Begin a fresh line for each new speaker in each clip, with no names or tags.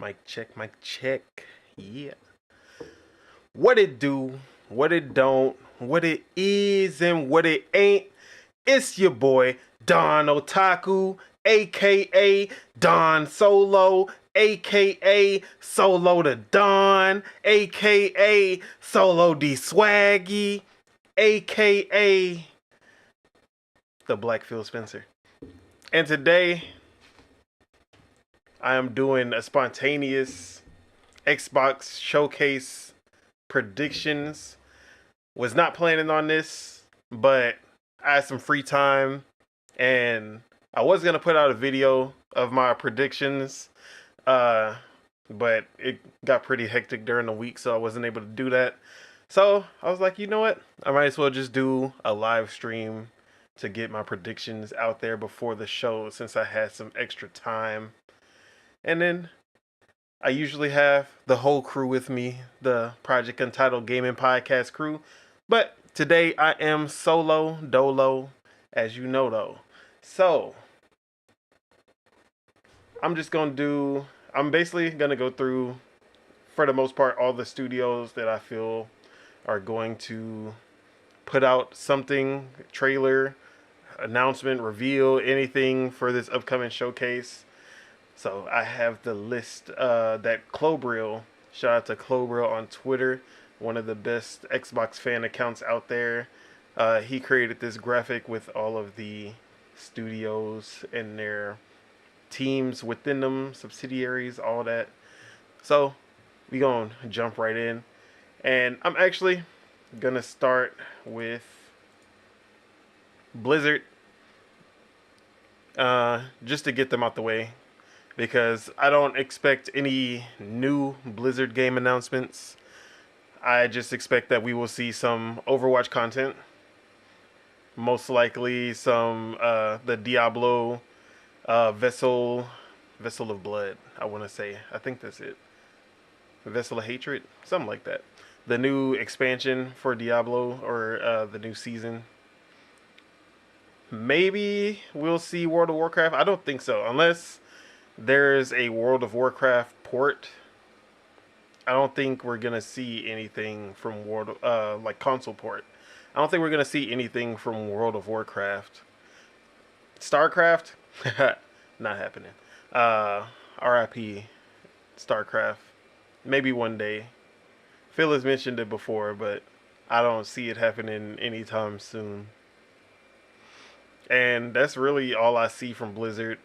Mic check, mic check. Yeah. What it do, what it don't, what it is, and what it ain't. It's your boy, Don Otaku, aka Don Solo, aka Solo the Don, aka Solo the Swaggy, aka the Black Phil Spencer. And today, I am doing a spontaneous Xbox showcase predictions. Was not planning on this, but I had some free time and I was going to put out a video of my predictions, but it got pretty hectic during the week, so I wasn't able to do that. So I was like, you know what? I might as well just do a live stream to get my predictions out there before the show since I had some extra time. And then I usually have the whole crew with me, the Project Untitled Gaming Podcast crew. But today I am solo dolo, as you know though. So I'm basically going to go through, for the most part, all the studios that I feel are going to put out something, trailer, announcement, reveal, anything for this upcoming showcase. So I have the list that Clobril, shout out to Clobril on Twitter, one of the best Xbox fan accounts out there. He created this graphic with all of the studios and their teams within them, subsidiaries, all that. So we gonna jump right in. And I'm actually gonna start with Blizzard, just to get them out the way, because I don't expect any new Blizzard game announcements. I just expect that we will see some Overwatch content. Most likely some the Diablo Vessel of Blood, I want to say. I think that's it. Vessel of Hatred? Something like that. The new expansion for Diablo, or the new season. Maybe we'll see World of Warcraft. I don't think so. Unless there's a World of Warcraft port, I don't think we're gonna see anything from like console port. I don't think we're gonna see anything from World of Warcraft. StarCraft, not happening. RIP, StarCraft. Maybe one day. Phil has mentioned it before, but I don't see it happening anytime soon. And that's really all I see from Blizzard.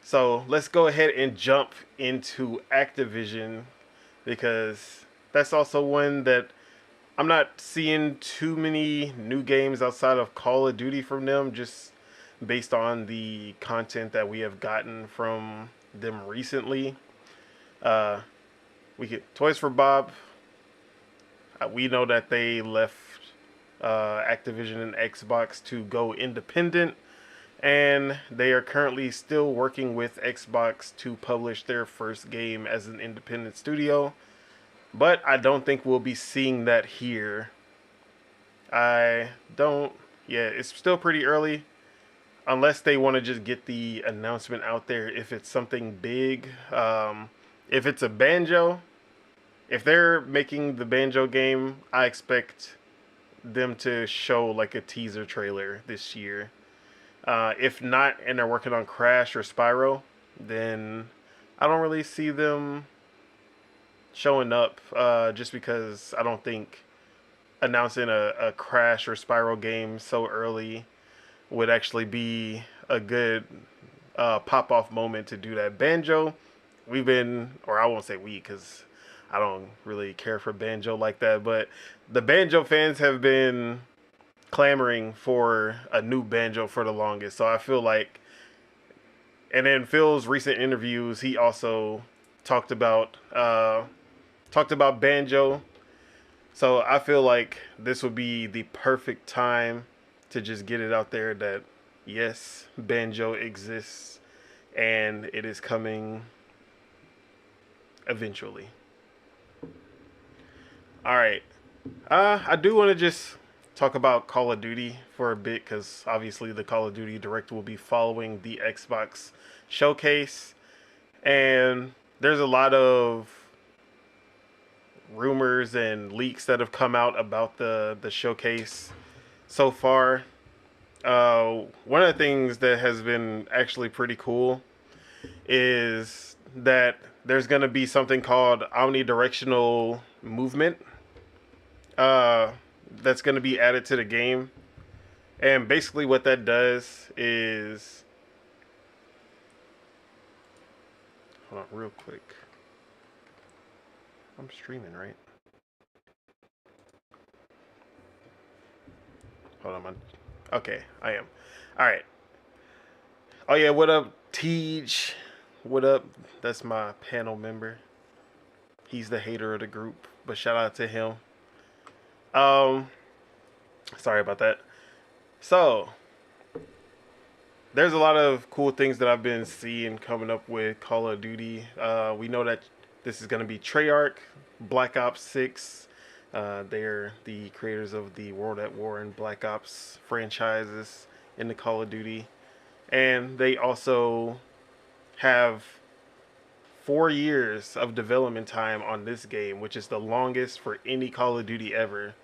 So let's go ahead and jump into Activision, because that's also one that I'm not seeing too many new games outside of Call of Duty from them, just based on the content that we have gotten from them recently. We get Toys for Bob. We know that they left Activision and Xbox to go independent, and they are currently still working with Xbox to publish their first game as an independent studio. But I don't think we'll be seeing that here. It's still pretty early. Unless they want to just get the announcement out there if it's something big. If it's a Banjo, if they're making the Banjo game, I expect them to show like a teaser trailer this year. If not, and they're working on Crash or Spyro, then I don't really see them showing up, just because I don't think announcing a Crash or Spyro game so early would actually be a good pop-off moment to do that. Banjo, I won't say we, because I don't really care for Banjo like that, but the Banjo fans have been clamoring for a new Banjo for the longest. So I feel like, and in Phil's recent interviews, he also talked about Banjo. So I feel like this would be the perfect time to just get it out there that yes, Banjo exists and it is coming eventually. All right. I do want to just talk about Call of Duty for a bit, because obviously the Call of Duty Direct will be following the Xbox showcase. And there's a lot of rumors and leaks that have come out about the showcase so far. One of the things that has been actually pretty cool is that there's going to be something called omnidirectional movement uh, that's going to be added to the game. And basically, what that does is. Hold on, real quick. I'm streaming, right? Hold on, man. Okay, I am. All right. Oh yeah, what up, Teej? What up? That's my panel member. He's the hater of the group, but shout out to him. Um, Sorry about that. So there's a lot of cool things that I've been seeing coming up with Call of Duty. We know that this is going to be Treyarch, Black Ops 6. They're the creators of the World at War and Black Ops franchises in the Call of Duty. And they also have 4 years of development time on this game, which is the longest for any Call of Duty ever.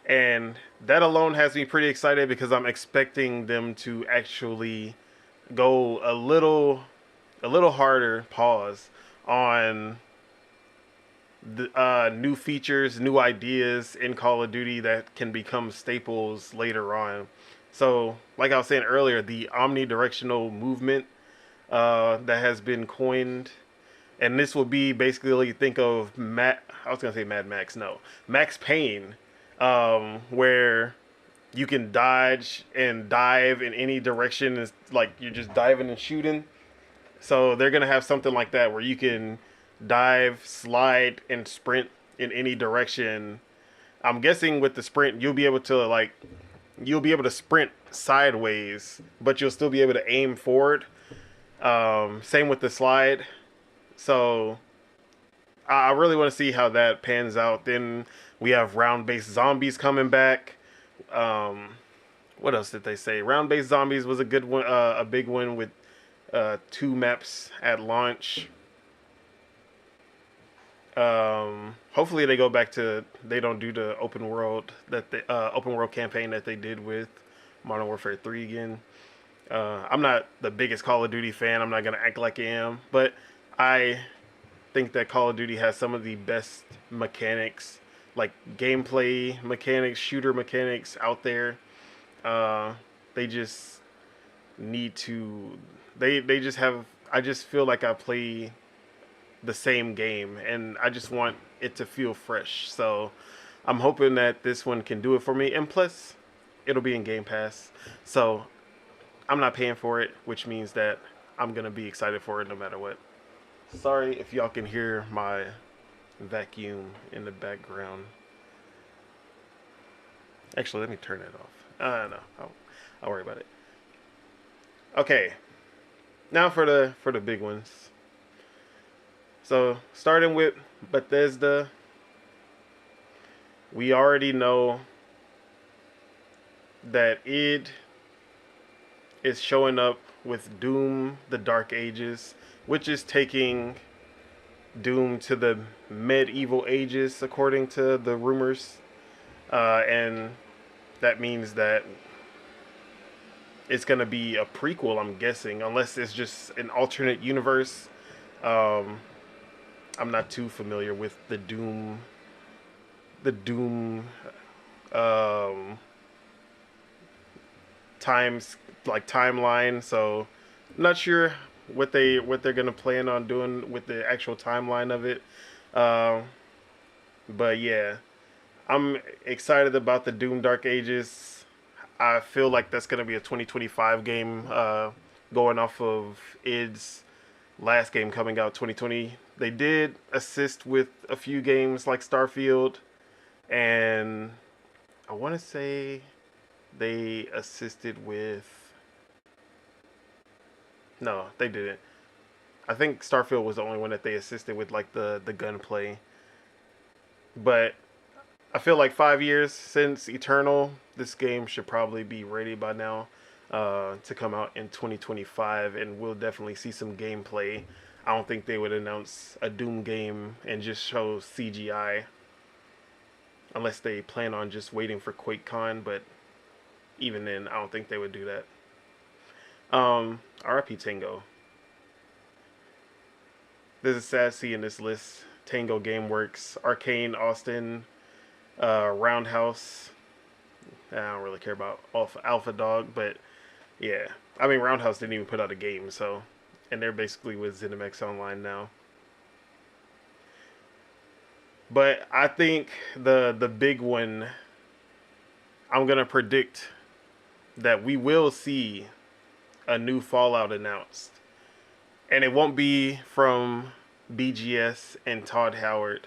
And that alone has me pretty excited because I'm expecting them to actually go a little harder, pause, on the new features, new ideas in Call of Duty that can become staples later on. So, like I was saying earlier, the omnidirectional movement that has been coined, and this will be basically think of I was gonna say Mad Max, no, Max Payne, where you can dodge and dive in any direction. It's like you're just diving and shooting. So they're gonna have something like that where you can dive, slide, and sprint in any direction. I'm guessing with the sprint, you'll be able to sprint sideways, but you'll still be able to aim forward. Same with the slide. So I really want to see how that pans out. Then we have round-based zombies coming back. Um, what else did they say? Round-based zombies was a good one, a big one with 2 maps at launch. Hopefully they go back to they don't do the open world campaign that they did with Modern Warfare 3 again. I'm not the biggest Call of Duty fan. I'm not gonna act like I am, but I think that Call of Duty has some of the best mechanics, like gameplay mechanics, shooter mechanics out there. They just need to. They just have. I just feel like I play the same game, and I just want it to feel fresh. So I'm hoping that this one can do it for me, and plus, it'll be in Game Pass. So I'm not paying for it, which means that I'm gonna be excited for it no matter what. Sorry if y'all can hear my vacuum in the background. Actually, let me turn it off. No, I'll worry about it. Okay, now for the big ones. So starting with Bethesda, we already know that id is showing up with Doom: The Dark Ages, which is taking Doom to the medieval ages, according to the rumors. And that means that it's going to be a prequel, I'm guessing, unless it's just an alternate universe. Um, I'm not too familiar with the Doom um, times like timeline, so I'm not sure what they're gonna plan on doing with the actual timeline of it. Uh, but yeah, I'm excited about the Doom Dark Ages. I feel like that's gonna be a 2025 game, going off of id's last game coming out 2020. They did assist with a few games like Starfield, and I want to say they assisted with. No, they didn't. I think Starfield was the only one that they assisted with, like the gunplay. But I feel like 5 years since Eternal, this game should probably be ready by now, to come out in 2025, and we'll definitely see some gameplay. I don't think they would announce a Doom game and just show CGI unless they plan on just waiting for QuakeCon. But even then, I don't think they would do that. RIP Tango. This is sad seeing this list. Tango Gameworks, Arcane, Austin, Roundhouse. I don't really care about Alpha Dog, but yeah. I mean, Roundhouse didn't even put out a game, so. And they're basically with ZeniMax Online now. But I think the big one, I'm going to predict that we will see a new Fallout announced. And it won't be from BGS and Todd Howard.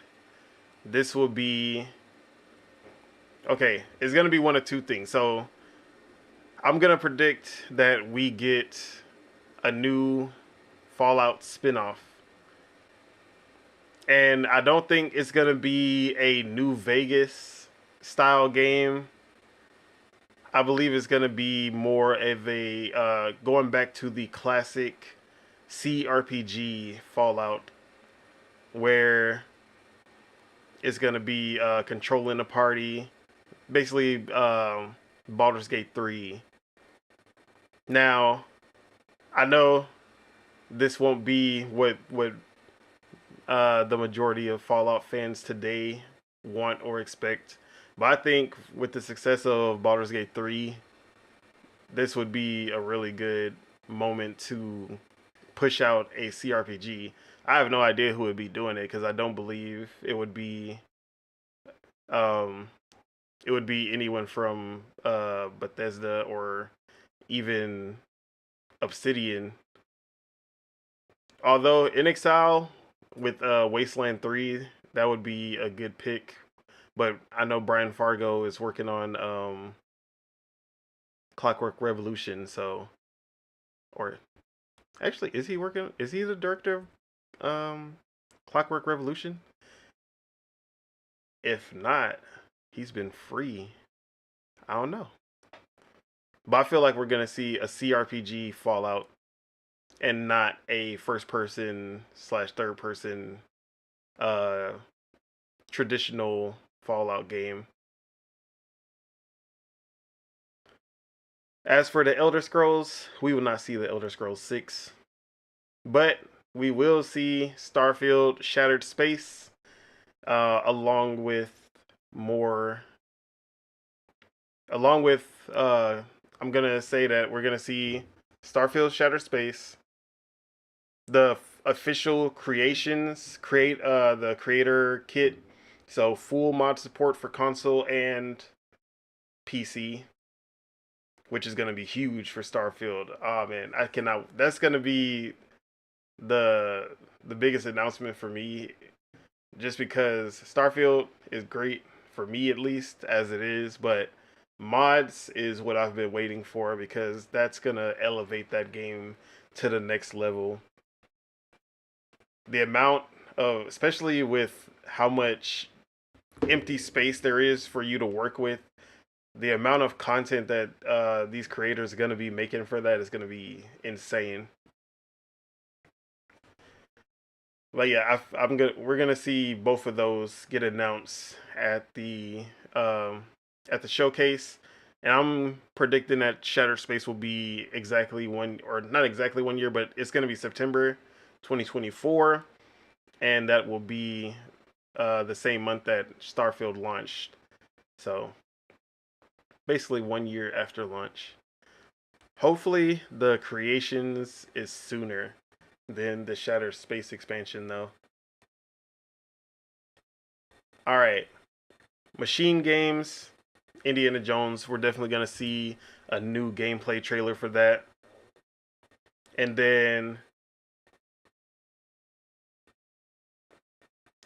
This will be... Okay, it's going to be one of two things. So I'm going to predict that we get a new Fallout spinoff. And I don't think it's going to be a New Vegas style game. I believe it's going to be more of a going back to the classic CRPG Fallout, where it's going to be controlling a party, basically Baldur's Gate 3. Now, I know this won't be what the majority of Fallout fans today want or expect, but I think with the success of Baldur's Gate 3, this would be a really good moment to push out a CRPG. I have no idea who would be doing it because I don't believe it would be anyone from Bethesda or even Obsidian. Although In Exile with Wasteland 3, that would be a good pick. But I know Brian Fargo is working on Clockwork Revolution, so... Or... Actually, is he the director of Clockwork Revolution? If not, he's been free. I don't know. But I feel like we're going to see a CRPG Fallout and not a first-person / third-person traditional Fallout game. As for the Elder Scrolls, we will not see the Elder Scrolls 6. But we will see Starfield Shattered Space, along with more... I'm going to say that we're going to see Starfield Shattered Space, the official creations, the creator kit, so full mod support for console and PC, which is going to be huge for Starfield. Oh man, I cannot. That's going to be the biggest announcement for me, just because Starfield is great for me, at least as it is, but mods is what I've been waiting for, because that's going to elevate that game to the next level. The amount of, especially with how much empty space there is for you to work with, the amount of content that these creators are going to be making for that is going to be insane. But yeah, we're gonna see both of those get announced at the showcase, and I'm predicting that Shattered Space will be exactly not exactly 1 year, but it's gonna be September 2024, and that will be the same month that Starfield launched. So basically 1 year after launch. Hopefully the creations is sooner than the Shattered Space expansion, though. Alright. Machine Games, Indiana Jones. We're definitely going to see a new gameplay trailer for that. And then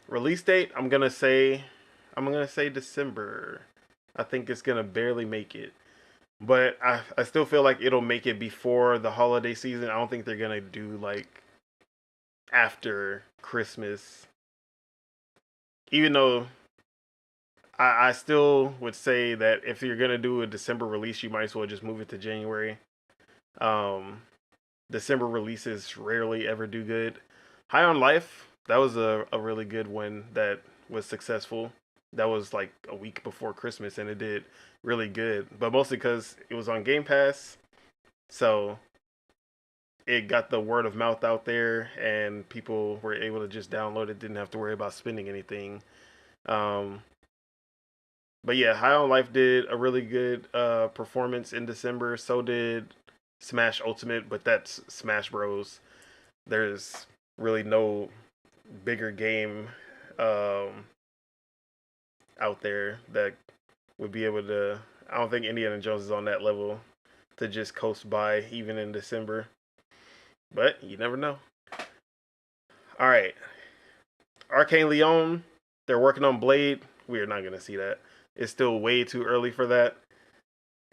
release date, I'm going to say December. I think it's going to barely make it. But I still feel like it'll make it before the holiday season. I don't think they're going to do like after Christmas, even though I still would say that if you're gonna do a December release, you might as well just move it to January. December releases rarely ever do good. High on Life, that was a really good one that was successful. That was like a week before Christmas and it did really good, but mostly because it was on Game Pass. So it got the word of mouth out there and people were able to just download it, didn't have to worry about spending anything. Um, but yeah, High on Life did a really good performance in December. So did Smash Ultimate, but that's Smash Bros. There's really no bigger game um, out there that would be able to. I don't think Indiana Jones is on that level to just coast by even in December, but you never know. All right, Arcane Leon, they're working on Blade. We are not going to see that. It's still way too early for that.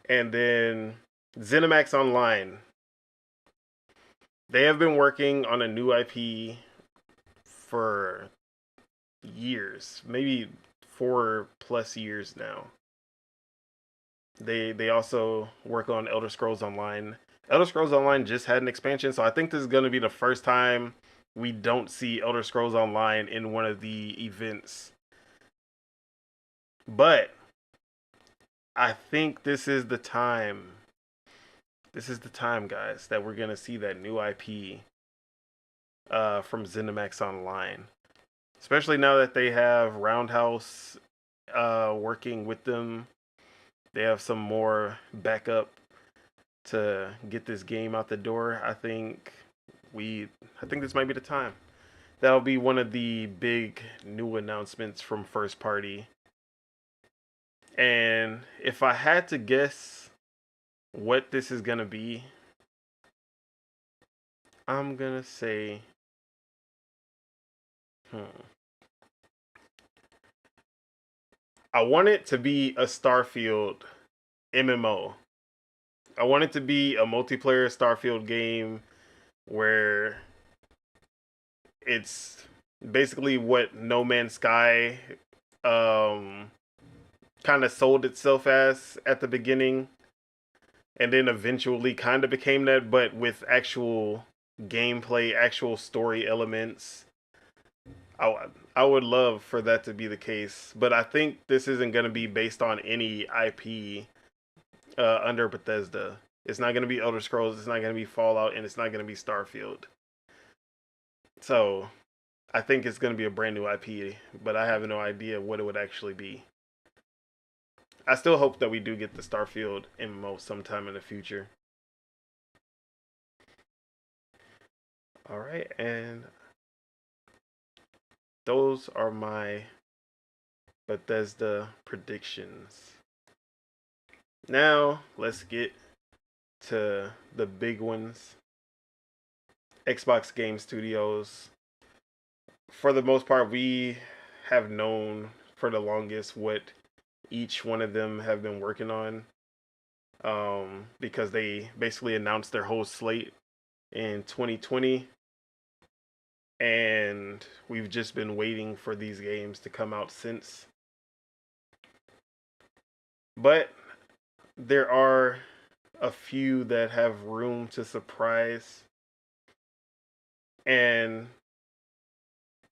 And then ZeniMax Online. They have been working on a new IP for years, maybe 4+ years now. They also work on Elder Scrolls Online. Elder Scrolls Online just had an expansion, so I think this is going to be the first time we don't see Elder Scrolls Online in one of the events. But I think this is the time. This is the time, guys, that we're going to see that new IP from ZeniMax Online. Especially now that they have Roundhouse working with them. They have some more backup to get this game out the door. I think this might be the time. That'll be one of the big new announcements from first party. And if I had to guess what this is gonna be, I'm gonna say, I want it to be a Starfield MMO. I want it to be a multiplayer Starfield game where it's basically what No Man's Sky kind of sold itself as at the beginning, and then eventually kind of became that, but with actual gameplay, actual story elements. I would love for that to be the case, but I think this isn't going to be based on any IP under Bethesda. It's not going to be Elder Scrolls, it's not going to be Fallout, and it's not going to be Starfield. So I think it's going to be a brand new IP, but I have no idea what it would actually be. I still hope that we do get the Starfield MMO sometime in the future. All right, and those are my Bethesda predictions. Now, let's get to the big ones. Xbox Game Studios. For the most part, we have known for the longest what each one of them have been working on, because they basically announced their whole slate in 2020, and we've just been waiting for these games to come out since. But there are a few that have room to surprise, and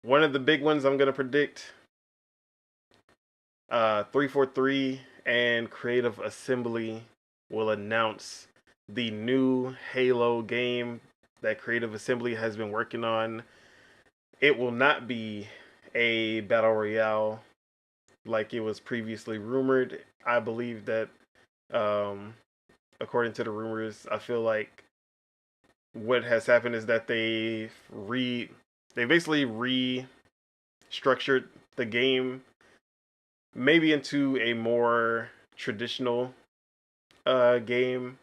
one of the big ones I'm going to predict, 343 and Creative Assembly will announce the new Halo game that Creative Assembly has been working on. It will not be a battle royale like it was previously rumored. I believe that, according to the rumors, I feel like what has happened is that they basically restructured the game maybe into a more traditional game.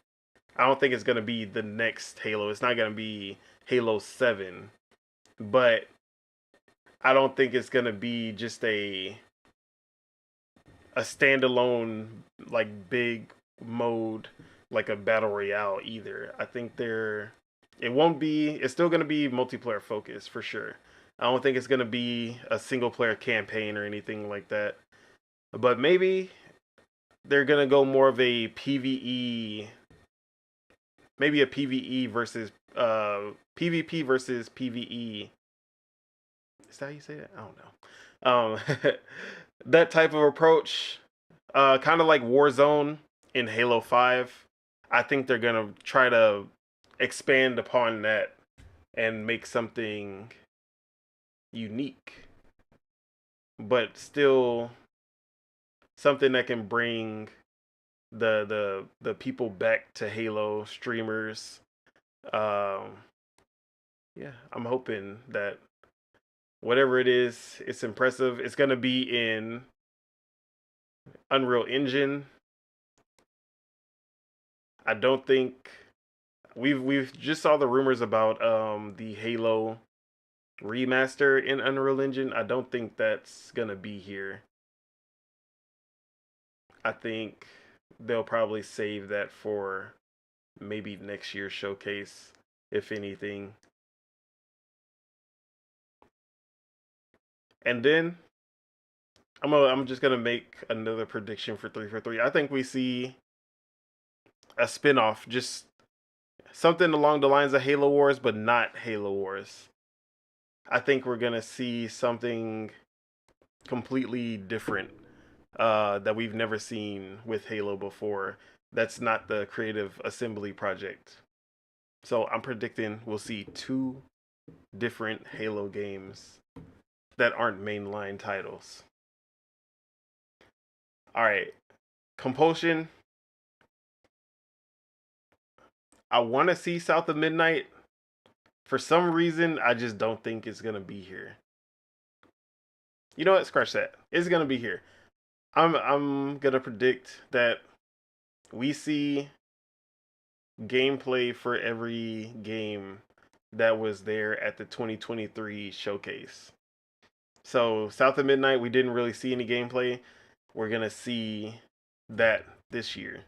I don't think it's going to be the next Halo. It's not going to be Halo 7. But I don't think it's going to be just a standalone, like, big mode like a battle royale either. I think it's still going to be multiplayer focused for sure. I don't think it's going to be a single player campaign or anything like that. But maybe they're going to go more of a PvE, maybe a PvE versus PvP versus PvE Is that how you say that? I don't know. That type of approach, kind of like Warzone in Halo 5. I think they're gonna try to expand upon that and make something unique, but still something that can bring the people back to Halo streamers. Um, yeah, I'm hoping that whatever it is, it's impressive. It's gonna be in Unreal Engine. I don't think we've just saw the rumors about the Halo remaster in Unreal Engine. I don't think that's gonna be here. I think they'll probably save that for maybe next year's showcase, if anything. And then I'm just gonna make another prediction for 343. I think we see a spinoff, just something along the lines of Halo Wars, but not Halo Wars. I think we're gonna see something completely different that we've never seen with Halo before. That's not the Creative Assembly project. So I'm predicting we'll see two different Halo games that aren't mainline titles. All right, Compulsion. I want to see South of Midnight. For some reason, I just don't think it's gonna be here. You know what? Scratch that. It's gonna be here. I'm gonna predict that we see gameplay for every game that was there at the 2023 showcase. So South of Midnight, we didn't really see any gameplay. We're gonna see that this year.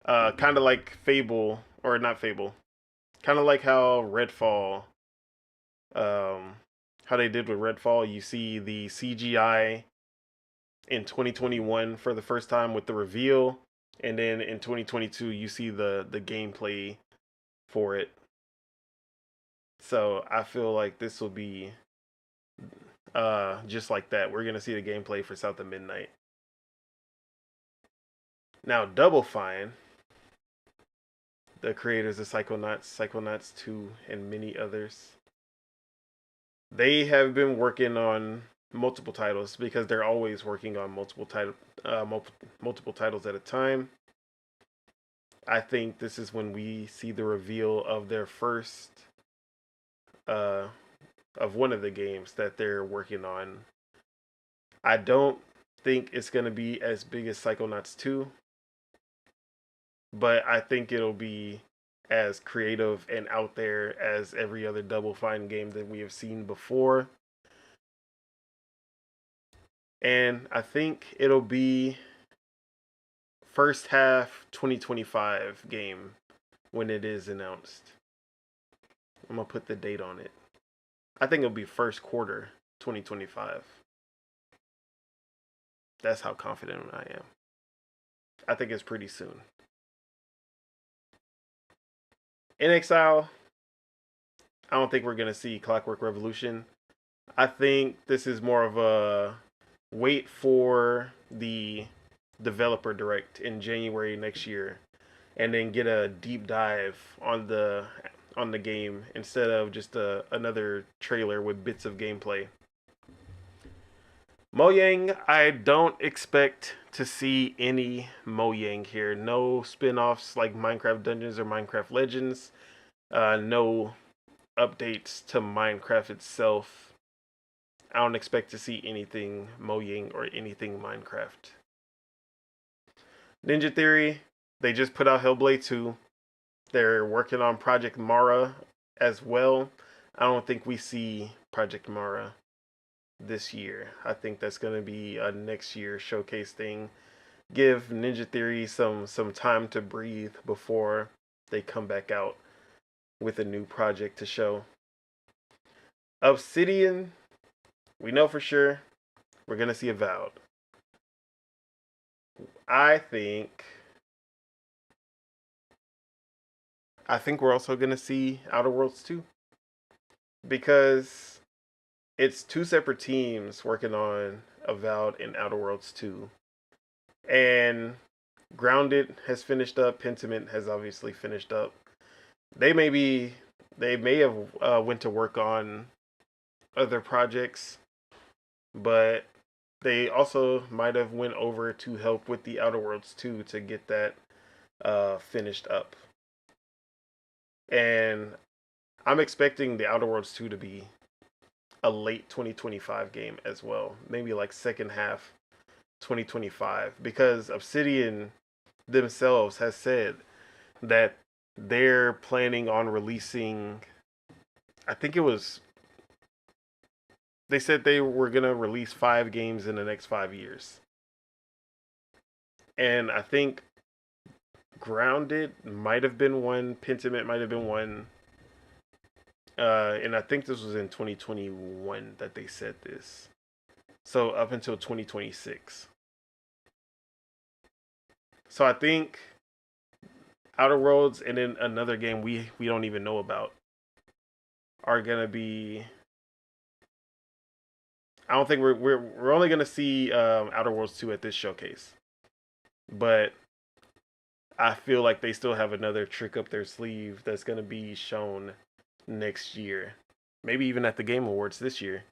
Kind of like Fable, or not Fable. Kind of like how Redfall, um, how they did with Redfall. You see the CGI in 2021 for the first time with the reveal, and then in 2022 you see the gameplay for it. So I feel like this will be just like that. We're gonna see the gameplay for South of Midnight. Now Double Fine, the creators of Psychonauts, Psychonauts 2, and many others, they have been working on multiple titles because they're always working on multiple titles at a time. I think this is when we see the reveal of their first uh, of one of the games that they're working on. I don't think it's going to be as big as Psychonauts 2, but I think it'll be as creative and out there as every other Double Fine game that we have seen before. And I think it'll be first half 2025 game when it is announced. I'm going to put the date on it. I think it'll be first quarter 2025. That's how confident I am. I think it's pretty soon. In Exile, I don't think we're going to see Clockwork Revolution. I think this is more of a wait for the developer direct in January next year and then get a deep dive on the game instead of just another trailer with bits of gameplay. Mojang, I don't expect to see any Mojang here. No spin-offs like Minecraft Dungeons or Minecraft Legends. No updates to Minecraft itself. I don't expect to see anything Mojang or anything Minecraft. Ninja Theory, they just put out Hellblade 2. They're working on Project Mara as well. I don't think we see Project Mara this year. I think that's going to be a next year showcase thing. Give Ninja Theory some time to breathe before they come back out with a new project to show. Obsidian, we know for sure we're going to see Avowed. I think we're also going to see Outer Worlds 2 because it's two separate teams working on Avowed and Outer Worlds 2. And Grounded has finished up. Pentiment has obviously finished up. They may be, they may have went to work on other projects, but they also might have went over to help with the Outer Worlds 2 to get that finished up. And I'm expecting the Outer Worlds 2 to be a late 2025 game as well. Maybe like second half 2025, because Obsidian themselves has said that they're planning on releasing, I think it was, they said they were going to release 5 games in the next 5 years. And I think Grounded might have been one, Pentiment might have been one. And I think this was in 2021 that they said this. So up until 2026. So I think Outer Worlds and then another game we don't even know about are gonna be. I don't think we're only gonna see Outer Worlds 2 at this showcase, but I feel like they still have another trick up their sleeve that's gonna be shown next year, maybe even at the Game Awards this year.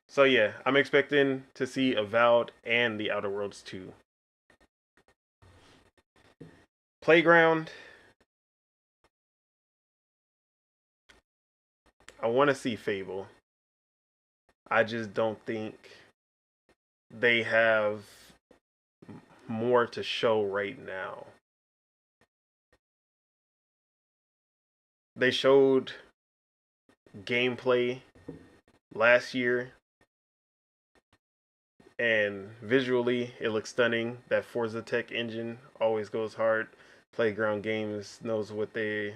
So yeah, I'm expecting to see Avowed and the Outer Worlds 2. Playground, I want to see Fable. I just don't think they have more to show right now. They showed gameplay last year, and visually it looks stunning. That Forza Tech engine always goes hard. Playground Games knows what they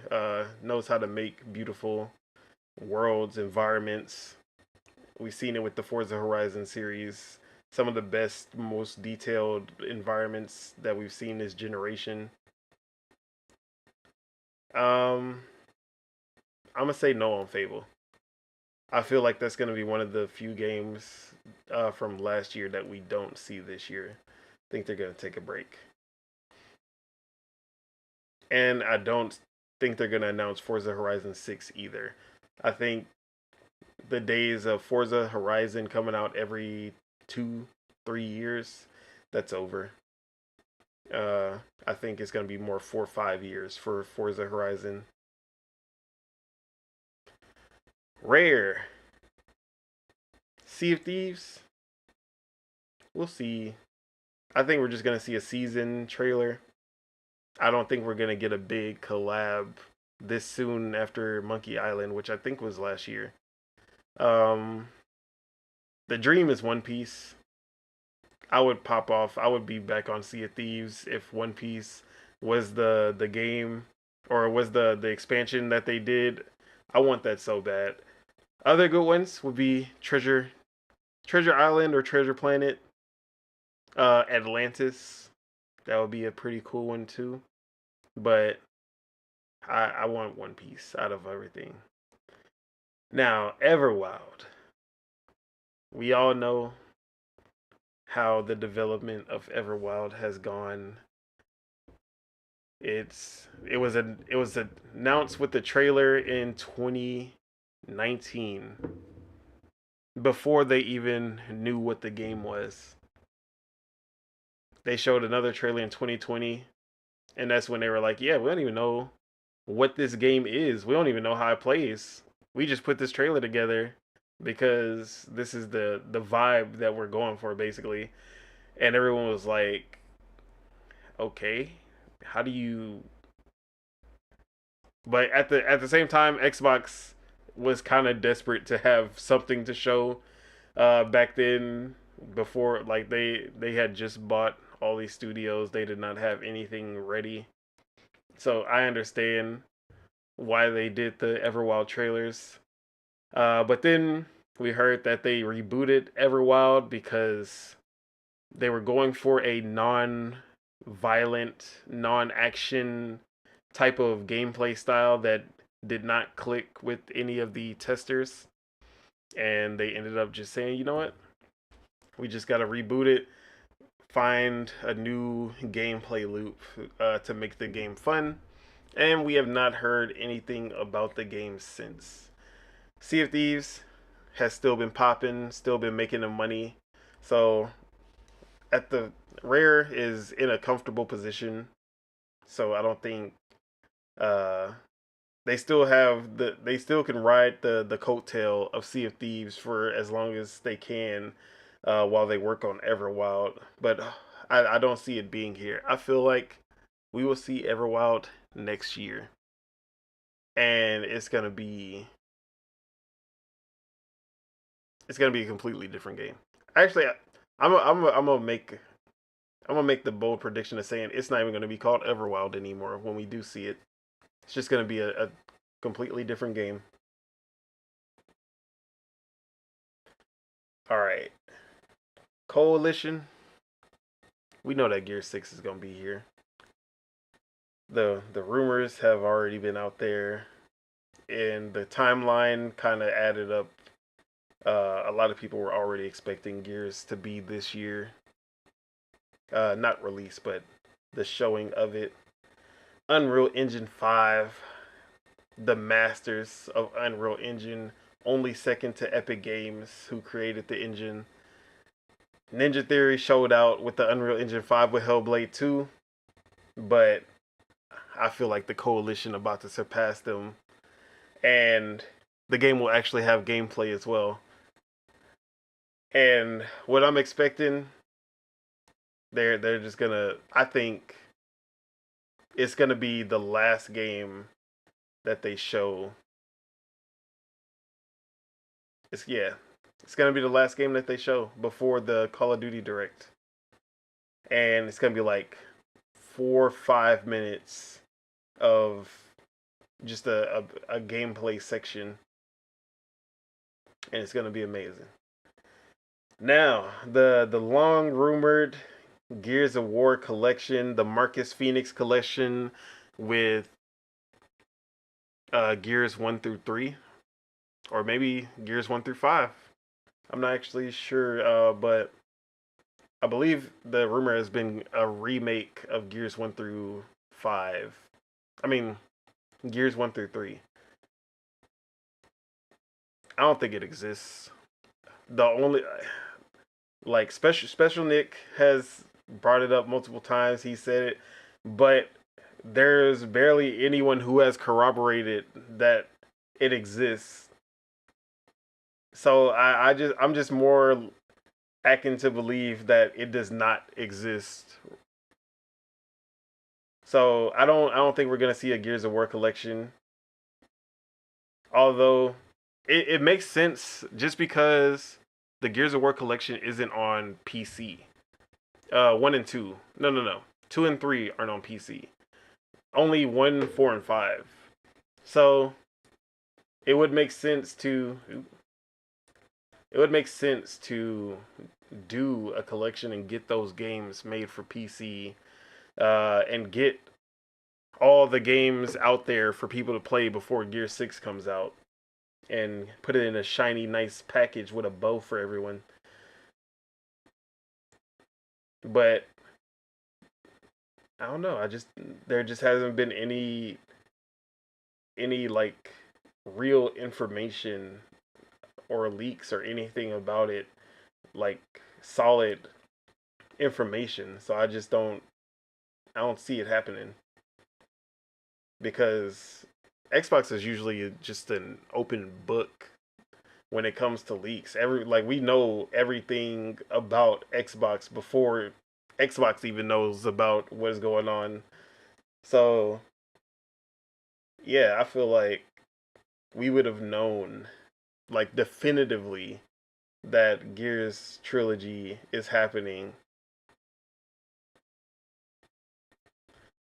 knows how to make beautiful worlds, environments. We've seen it with the Forza Horizon series. Some of the best, most detailed environments that we've seen this generation. I'm gonna say no on Fable. I feel like that's gonna be one of the few games from last year that we don't see this year. I think they're gonna take a break, and I don't think they're gonna announce Forza Horizon 6 either. I think the days of Forza Horizon coming out every 2-3 years, that's over. I think it's gonna be more 4 or 5 years for Forza Horizon. Rare, Sea of Thieves. We'll see. I think we're just gonna see a season trailer. I don't think we're gonna get a big collab this soon after Monkey Island, which I think was last year. Um, the dream is One Piece. I would pop off. I would be back on Sea of Thieves if One Piece was the game, or was the expansion that they did. I want that so bad. Other good ones would be Treasure Island or Treasure Planet, Atlantis. That would be a pretty cool one too. But I want One Piece out of everything. Now, Everwild. We all know how the development of Everwild has gone. It was announced with the trailer in 2019, before they even knew what the game was. They showed another trailer in 2020, and that's when they were like, "Yeah, we don't even know what this game is. We don't even know how it plays. We just put this trailer together because this is the vibe that we're going for, basically." And everyone was like, "Okay, how do you?" But at the same time, Xbox was kind of desperate to have something to show. Back then, before, like, they had just bought all these studios, they did not have anything ready. So I understand why they did the Everwild trailers. But then we heard that they rebooted Everwild because they were going for a non-violent, non-action type of gameplay style that did not click with any of the testers. and they ended up just saying, you know what, we just got to reboot it, find a new gameplay loop to make the game fun, and we have not heard anything about the game since. Sea of Thieves has still been popping, still been making them money. So at the Rare is in a comfortable position. So I don't think uh, they still can ride the coattail of Sea of Thieves for as long as they can while they work on Everwild. But I don't see it being here. I feel like we will see Everwild next year, and it's gonna be a completely different game. Actually, I'm gonna make the bold prediction of saying it's not even gonna be called Everwild anymore when we do see it. It's just gonna be a completely different game. All right, Coalition. We know that Gear 6 is gonna be here. The rumors have already been out there, and the timeline kind of added up. A lot of people were already expecting Gears to be this year. Not released, but the showing of it. Unreal Engine 5, the masters of Unreal Engine, only second to Epic Games, who created the engine. Ninja Theory showed out with the Unreal Engine 5 with Hellblade 2, but I feel like the Coalition about to surpass them, and the game will actually have gameplay as well. And what I'm expecting, they're just gonna. I think it's gonna be the last game that they show. It's gonna be the last game that they show before the Call of Duty Direct, and it's gonna be like 4 or 5 minutes of just a gameplay section, and it's gonna be amazing. Now, the long rumored Gears of War collection, the Marcus Phoenix collection with Gears 1 through 3, or maybe Gears 1 through 5. I'm not actually sure, but I believe the rumor has been a remake of Gears 1 through 5. I mean, Gears 1 through 3. I don't think it exists. The only like special Nick has brought it up multiple times. He said it, but there's barely anyone who has corroborated that it exists. So I'm just more acting to believe that it does not exist. So I don't think we're gonna see a Gears of War collection. Although it makes sense just because the Gears of War collection isn't on PC. 1 and 2. No. 2 and 3 aren't on PC. Only 1, 4, and 5. So it would make sense to do a collection and get those games made for PC, and get all the games out there for people to play before Gear 6 comes out, and put it in a shiny, nice package with a bow for everyone. But I don't know. There just hasn't been any like real information or leaks or anything about it, like solid information. So I don't see it happening, because Xbox is usually just an open book when it comes to leaks. We know everything about Xbox before Xbox even knows about what is going on. So yeah, I feel like we would have known like definitively that Gears trilogy is happening.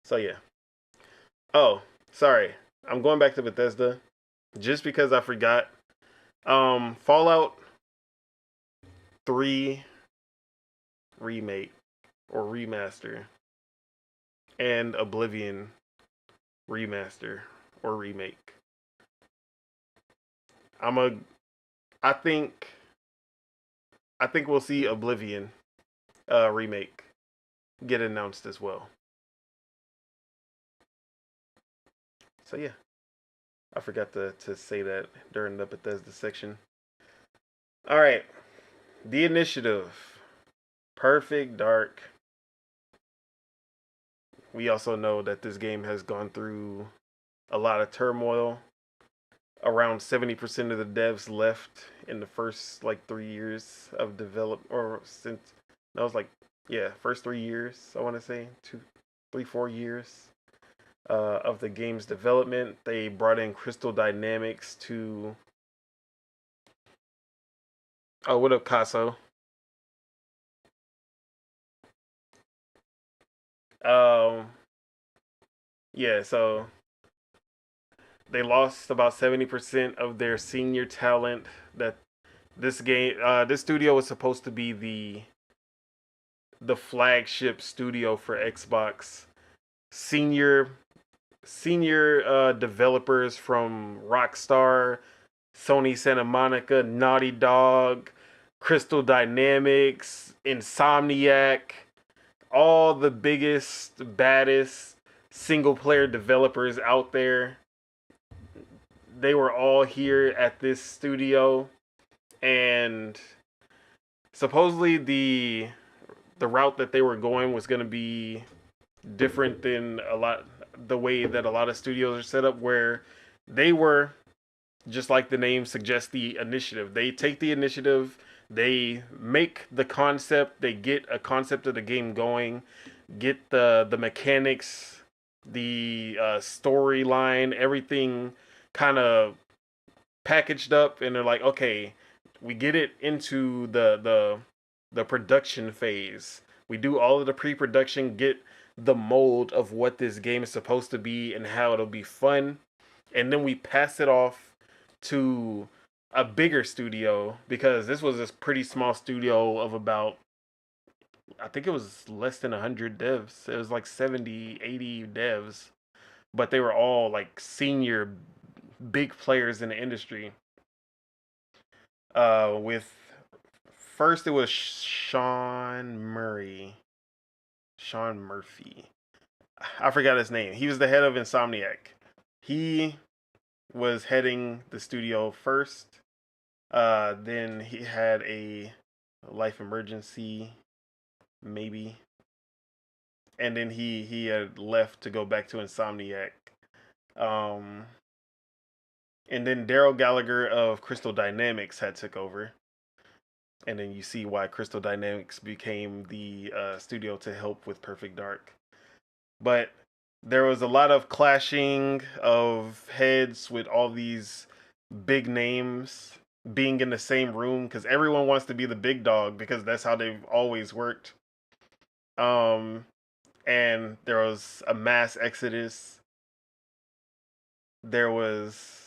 So yeah. Oh, sorry. I'm going back to Bethesda just because I forgot. Fallout 3 remake or remaster, and Oblivion remaster or remake. I'm a I think we'll see Oblivion remake get announced as well. So yeah, I forgot to say that during the Bethesda section. All right, the initiative, Perfect Dark. We also know that this game has gone through a lot of turmoil. Around 70% of the devs left in the first like 3 years of develop, or since that was like, yeah, first 3 years, I want to say 2, 3, 4 years of the game's development. They brought in Crystal Dynamics to. Oh, what up, Caso? Um, yeah, so they lost about 70% of their senior talent. That this studio was supposed to be the flagship studio for Xbox. Senior developers from Rockstar, Sony Santa Monica, Naughty Dog, Crystal Dynamics, Insomniac, all the biggest, baddest single player developers out there. They were all here at this studio, and supposedly the route that they were going was going to be different than the way that a lot of studios are set up, where they were, just like the name suggests, the initiative. They take the initiative, they make the concept, they get a concept of the game going, get the mechanics, the storyline, everything kind of packaged up, and they're like, okay, we get it into the production phase. We do all of the pre-production, get the mold of what this game is supposed to be and how it'll be fun, and then we pass it off to a bigger studio, because this was a pretty small studio of about, I think it was less than 100 devs. It was like 70, 80 devs, but they were all like senior big players in the industry. With first it was Sean Murphy. I forgot his name. He was the head of Insomniac. He was heading the studio first. Then he had a life emergency, maybe, and then he had left to go back to Insomniac. Um, and then Daryl Gallagher of Crystal Dynamics had took over, and then you see why Crystal Dynamics became the studio to help with Perfect Dark. But there was a lot of clashing of heads with all these big names being in the same room, because everyone wants to be the big dog, because that's how they've always worked. Um, and there was a mass exodus. There was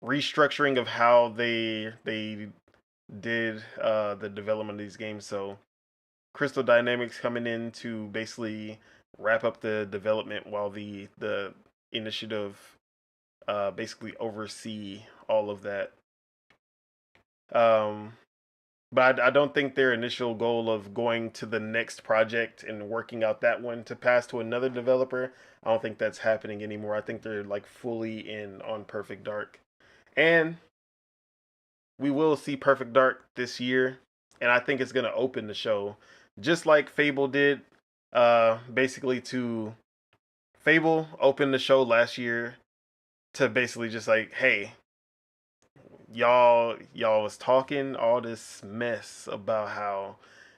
restructuring of how they did the development of these games. So Crystal Dynamics coming in to basically wrap up the development, while the initiative basically oversee all of that. Um, but I don't think their initial goal of going to the next project and working out that one to pass to another developer, I don't think that's happening anymore. I think they're like fully in on Perfect Dark. And we will see Perfect Dark this year, and I think it's going to open the show just like Fable did. Basically, to Fable opened the show last year to basically just like, hey, y'all was talking all this mess about how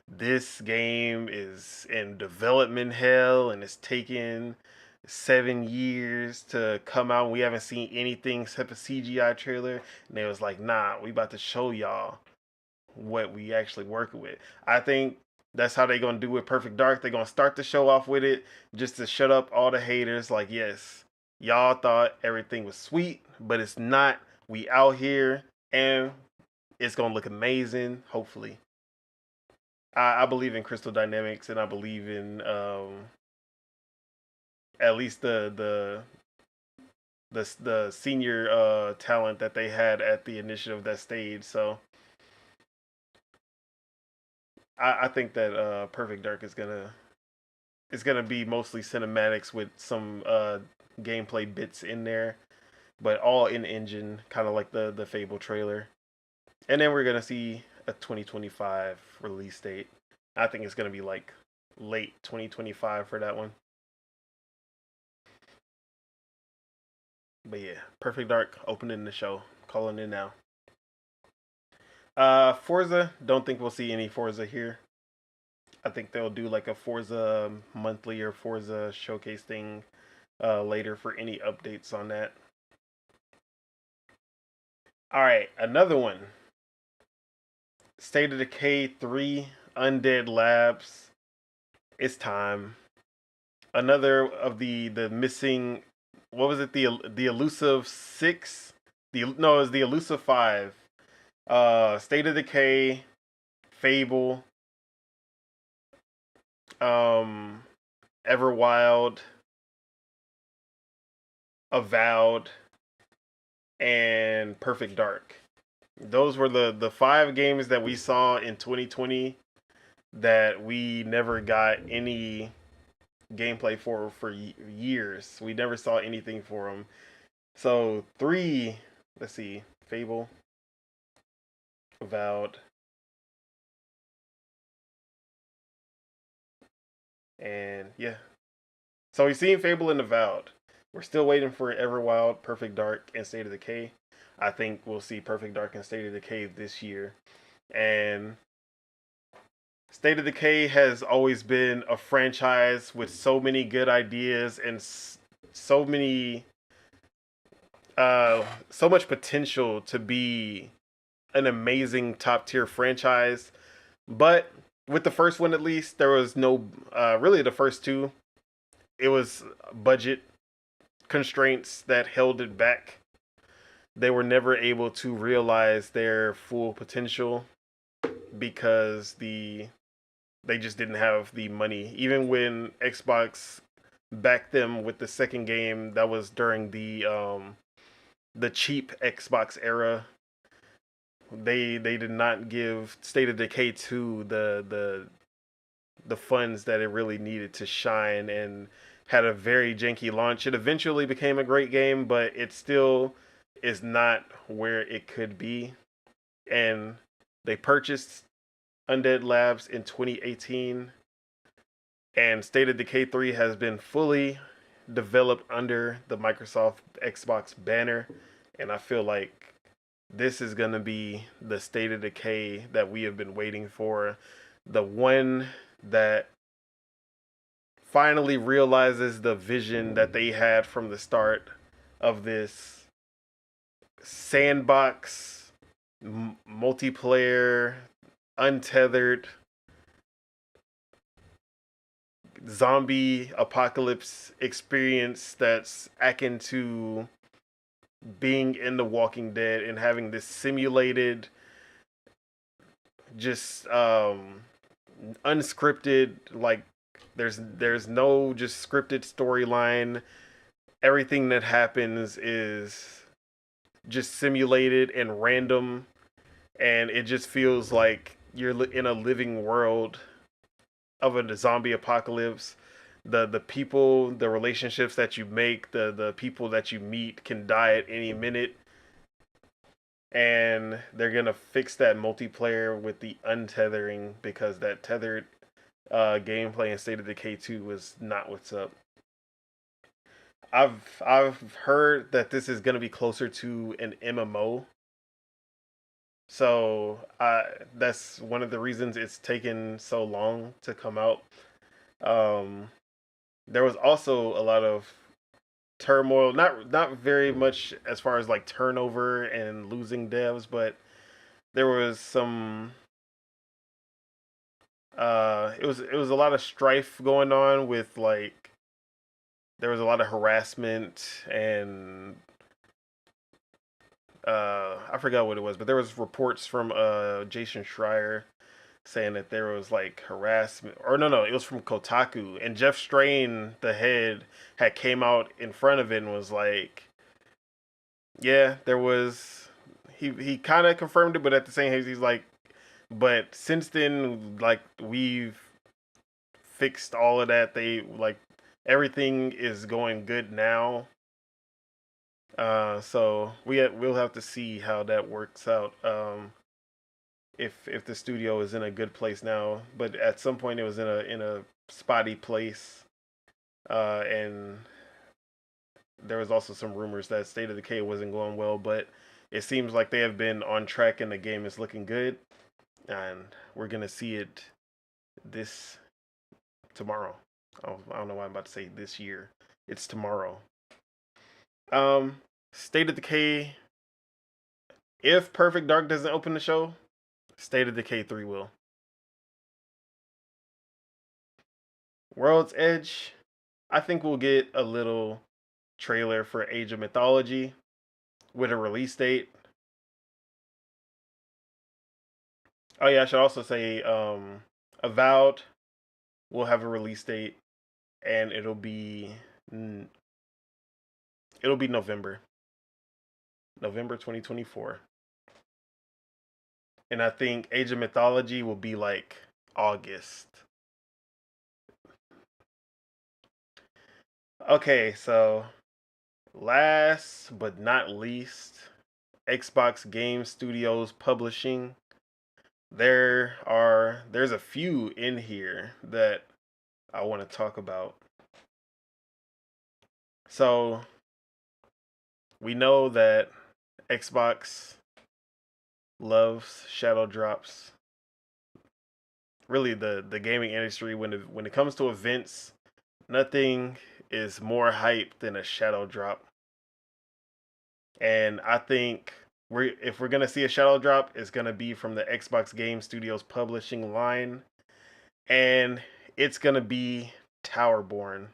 this game is in development hell and it's taking 7 years to come out. We haven't seen anything except a CGI trailer, and they was like, nah, we about to show y'all what we actually working with. I think that's how they gonna do with Perfect Dark. They're gonna start the show off with it just to shut up all the haters. Like, yes, y'all thought everything was sweet, but it's not. We out here, and it's gonna look amazing. Hopefully, I believe in Crystal Dynamics, and I believe in at least the the senior talent that they had at the initiative that stayed. So I think that Perfect Dark is gonna be mostly cinematics with some gameplay bits in there, but all in engine, kind of like the Fable trailer. And then we're gonna see a 2025 release date. I think it's gonna be like late 2025 for that one. But yeah, Perfect Dark opening the show. Calling in now. Forza, don't think we'll see any Forza here. I think they'll do like a Forza monthly or Forza showcase thing later for any updates on that. All right, another one. State of Decay 3, Undead Labs. It's time. Another of the missing. What was it? The elusive 6. No, it was the elusive 5. State of Decay, Fable, um, Everwild, Avowed, and Perfect Dark. Those were the 5 games that we saw in 2020 that we never got any gameplay for years. We never saw anything for them. So 3, let's see, Fable, Avowed, and yeah. So we've seen Fable and Avowed. We're still waiting for Everwild, Perfect Dark, and State of Decay. I think we'll see Perfect Dark and State of Decay this year. And State of Decay has always been a franchise with so many good ideas and so many, so much potential to be an amazing top tier franchise. But with the first one, at least, there was no, really the first 2, it was budget constraints that held it back. They were never able to realize their full potential because they just didn't have the money. Even when Xbox backed them with the second game, that was during the cheap Xbox era. They did not give State of Decay 2 the funds that it really needed to shine, and had a very janky launch. It eventually became a great game, but it still is not where it could be. And they purchased Undead Labs in 2018, and State of Decay 3 has been fully developed under the Microsoft Xbox banner, and I feel like this is going to be the State of Decay that we have been waiting for. The one that finally realizes the vision that they had from the start of this sandbox, multiplayer, untethered zombie apocalypse experience that's akin to being in The Walking Dead and having this simulated, just unscripted, like there's no just scripted storyline. Everything that happens is just simulated and random, and it just feels like you're in a living world of a zombie apocalypse. The people, the relationships that you make, the people that you meet can die at any minute, and they're gonna fix that multiplayer with the untethering, because that tethered gameplay in State of Decay 2 was not what's up. I've heard that this is gonna be closer to an MMO, so that's one of the reasons it's taken so long to come out. Um, there was also a lot of turmoil, not very much as far as like turnover and losing devs, but there was some it was a lot of strife going on with, like, there was a lot of harassment, and I forgot what it was, but there was reports from Jason Schreier saying that there was like harassment, or no, it was from Kotaku, and Jeff Strain, the head, had came out in front of it and was like, Yeah, there was. He kind of confirmed it, but at the same time, he's like, but since then, like we've fixed all of that. They like everything is going good now. So we'll have to see how that works out. If the studio is in a good place now, but at some point it was in a spotty place, and there was also some rumors that State of Decay wasn't going well, but it seems like they have been on track and the game is looking good, and we're gonna see it this tomorrow. Oh, I don't know why I'm about to say this year. It's tomorrow. Um, State of Decay. If Perfect Dark doesn't open the show, State of Decay 3 will. World's Edge. I think we'll get a little trailer for Age of Mythology with a release date. Oh yeah, I should also say Avowed will have a release date, and it'll be November 2024. And I think Age of Mythology will be like August. Okay, so last but not least, Xbox Game Studios Publishing. There's a few in here that I want to talk about. So we know that Xbox loves shadow drops. Really, the gaming industry when it comes to events, nothing is more hype than a shadow drop. And I think if we're gonna see a shadow drop, it's gonna be from the Xbox Game Studios publishing line, and it's gonna be Towerborn.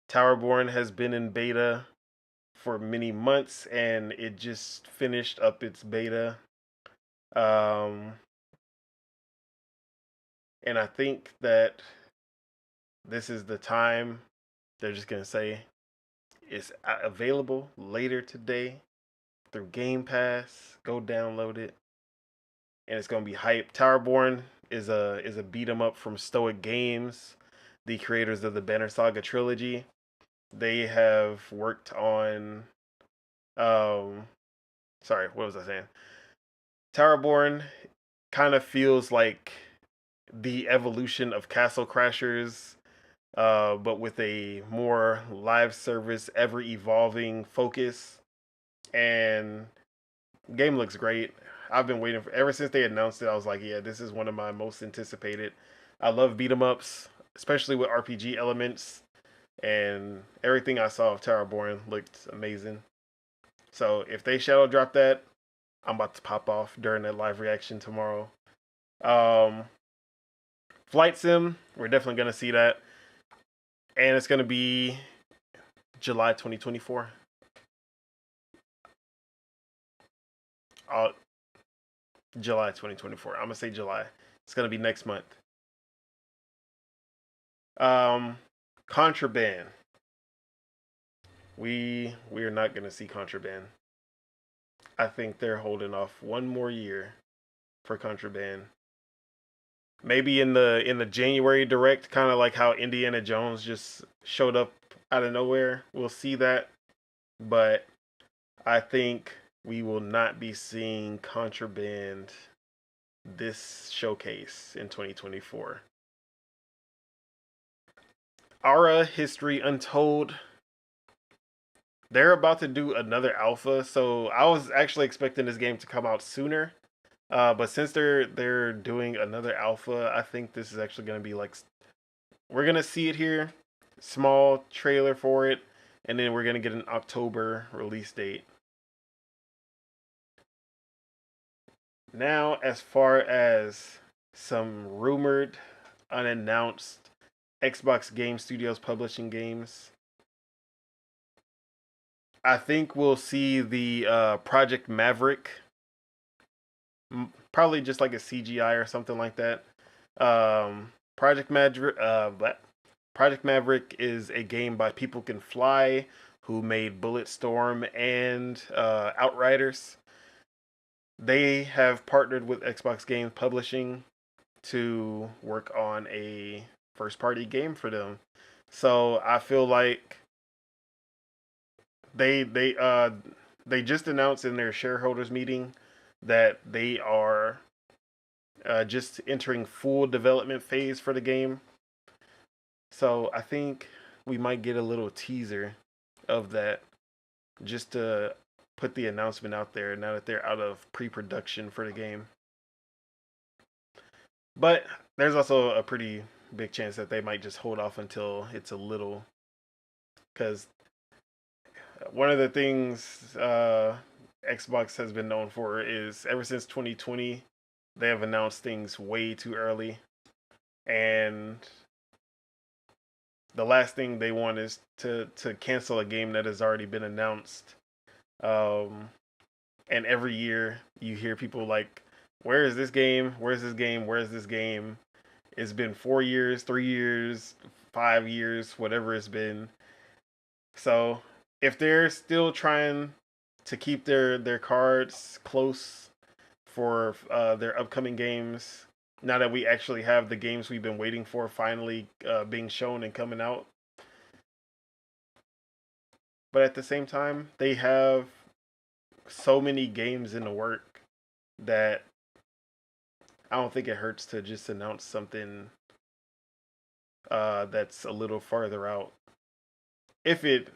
Towerborn has been in beta for many months, and it just finished up its beta. Um, and I think that this is the time they're just gonna say it's available later today through Game Pass. Go download it, and it's gonna be hype. Towerborn is a beat 'em up from Stoic Games, the creators of the Banner Saga trilogy. They have worked on um sorry, what was I saying? Towerborn kind of feels like the evolution of Castle Crashers, but with a more live service, ever evolving focus. And game looks great. I've been waiting for ever since they announced it. I was like, yeah, this is one of my most anticipated. I love beat 'em ups, especially with RPG elements. And everything I saw of Towerborn looked amazing. So if they shadow drop that, I'm about to pop off during that live reaction tomorrow. Um, Flight Sim, we're definitely gonna see that, and it's gonna be July 2024. Uh, July 2024. I'm gonna say July. It's gonna be next month. Um, Contraband. We are not gonna see Contraband. I think they're holding off one more year for Contraband. Maybe in the January direct, kind of like how Indiana Jones just showed up out of nowhere. We'll see that, but I think we will not be seeing Contraband this showcase in 2024. Aura History Untold. They're about to do another alpha, so I was actually expecting this game to come out sooner. But since they're doing another alpha, I think this is actually gonna be like we're gonna see it here, small trailer for it, and then we're gonna get an October release date. Now, as far as some rumored, unannounced Xbox Game Studios publishing games, I think we'll see the Project Maverick, probably just like a CGI or something like that. Project Maverick. Project Maverick is a game by People Can Fly, who made Bulletstorm and Outriders. They have partnered with Xbox Games Publishing to work on a first party game for them. So I feel like they they uh they just announced in their shareholders meeting that they are just entering full development phase for the game. So I think we might get a little teaser of that just to put the announcement out there now that they're out of pre-production for the game. But there's also a pretty big chance that they might just hold off until it's a little, because one of the things Xbox has been known for is ever since 2020 they have announced things way too early, and the last thing they want is to cancel a game that has already been announced. Um, and every year you hear people like, "Where is this game? Where's this game? Where's this game?" It's been 4 years, 3 years, 5 years, whatever it's been. So if they're still trying to keep their cards close for their upcoming games, now that we actually have the games we've been waiting for finally being shown and coming out, but at the same time they have so many games in the work that I don't think it hurts to just announce something that's a little farther out. If it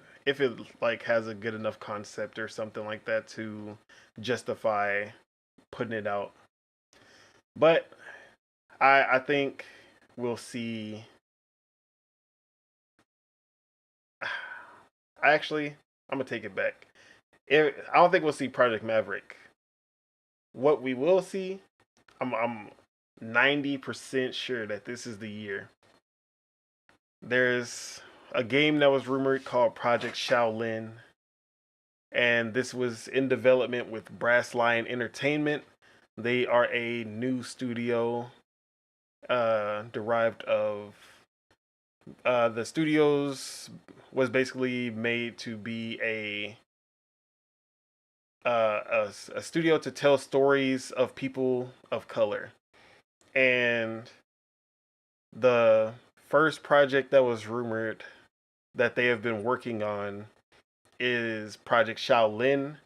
like has a good enough concept or something like that to justify putting it out. But I think we'll see. Actually, I'm gonna take it back. I don't think we'll see Project Maverick. What we will see, I'm 90% sure that this is the year. There's a game that was rumored called Project Shaolin, and this was in development with Brass Lion Entertainment. They are a new studio derived of the studios was basically made to be a studio to tell stories of people of color. And the first project that was rumored that they have been working on is Project Shaolin,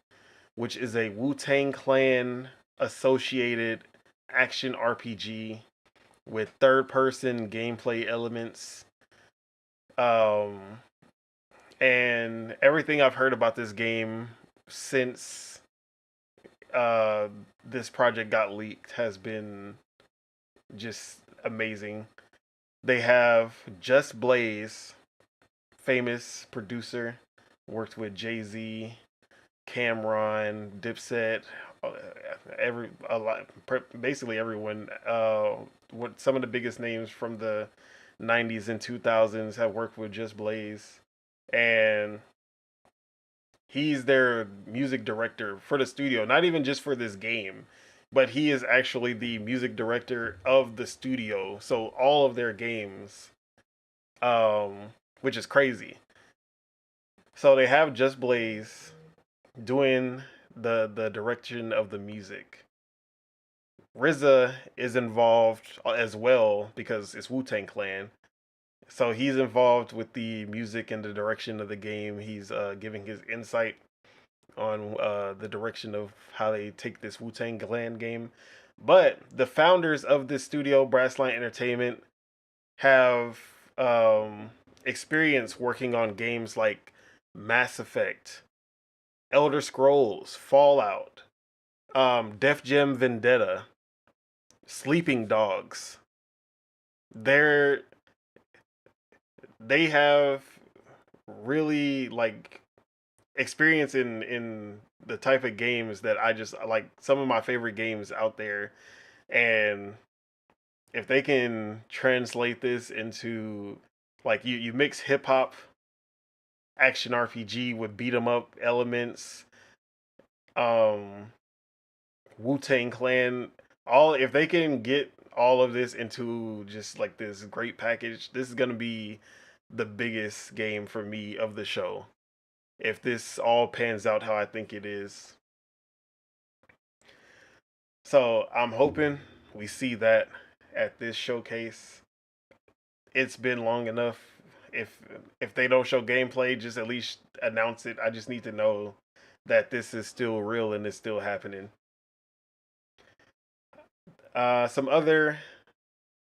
which is a Wu-Tang Clan associated action RPG with third person gameplay elements. Um, and everything I've heard about this game since uh, this project got leaked has been just amazing. They have Just Blaze, famous producer, worked with Jay-Z, Cameron, Dipset, uh, every a lot, basically everyone. What some of the biggest names from the '90s and 2000s have worked with Just Blaze, and he's their music director for the studio. Not even just for this game, but he is actually the music director of the studio. So all of their games, which is crazy. So they have Just Blaze doing the direction of the music. RZA is involved as well because it's Wu-Tang Clan. So he's involved with the music and the direction of the game. He's giving his insight on the direction of how they take this Wu-Tang Clan game. But the founders of this studio, Brass Lion Entertainment, have experience working on games like Mass Effect, Elder Scrolls, Fallout, Def Jam Vendetta, Sleeping Dogs. They're they have really like experience in the type of games that I just like, some of my favorite games out there. And if they can translate this into like you mix hip hop action RPG with beat 'em up elements, um Wu-Tang Clan, all if they can get all of this into just like this great package, this is going to be the biggest game for me of the show. if this all pans out how I think it is. So I'm hoping we see that at this showcase. It's been long enough. If if they don't show gameplay, just at least announce it. I just need to know that this is still real and it's still happening. Some other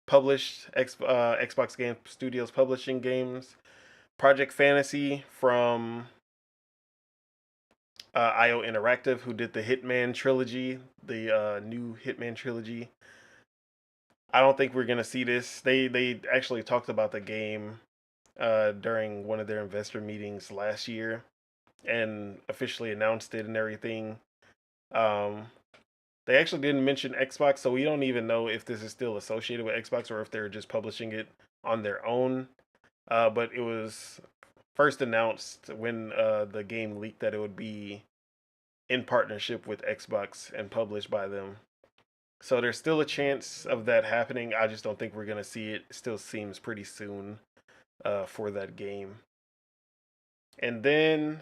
published Xbox Game Studios publishing games. Project Fantasy from IO Interactive, who did the Hitman trilogy, the new Hitman trilogy. I don't think we're gonna see this. They actually talked about the game during one of their investor meetings last year and officially announced it and everything. Um, they actually didn't mention Xbox, so we don't even know if this is still associated with Xbox or if they're just publishing it on their own. But it was first announced when the game leaked that it would be in partnership with Xbox and published by them. So there's still a chance of that happening. I just don't think we're gonna see it. It still seems pretty soon for that game. And then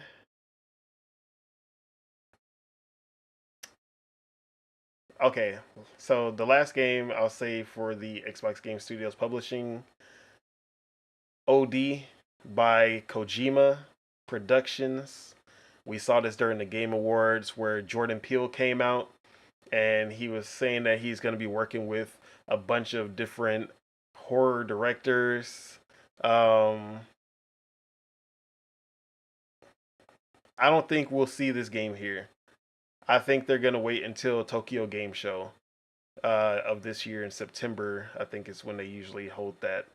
okay, so the last game I'll say for the Xbox Game Studios publishing, OD by Kojima Productions. We saw this during the Game Awards where Jordan Peele came out and he was saying that he's going to be working with a bunch of different horror directors. Um, I don't think we'll see this game here. I think they're going to wait until Tokyo Game Show of this year in September. I think is when they usually hold that.